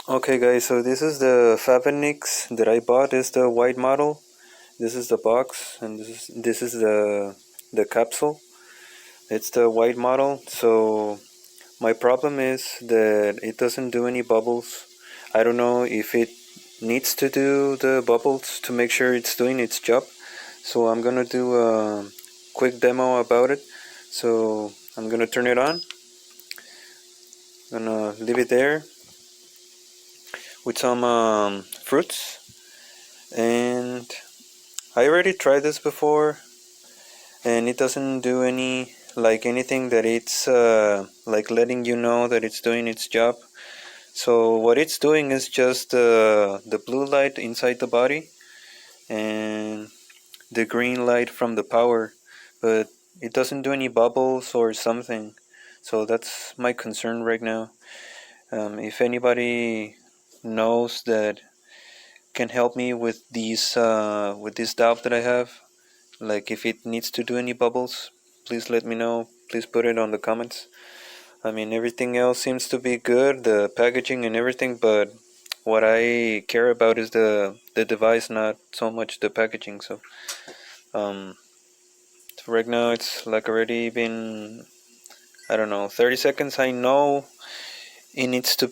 Okay guys, so this is the Fabenix that I bought. Is the white model. This is the box, and this is the capsule. It's the white model. So my problem is that it doesn't do any bubbles. I don't know if it needs to do the bubbles to make sure it's doing its job. So I'm gonna do a quick demo about it. So I'm gonna turn it on. Gonna leave it there with some fruits. And I already tried this before, and it doesn't do anything that it's like letting you know that it's doing its job. So what it's doing is just the blue light inside the body and the green light from the power, but it doesn't do any bubbles or something. So that's my concern right now. If anybody knows that can help me with this doubt that I have, like if it needs to do any bubbles, please let me know. Please put it on the comments. I mean, everything else seems to be good, the packaging and everything, but what I care about is the device, not so much the packaging. Um, so right now it's like already been, I don't know, 30 seconds. I know it needs to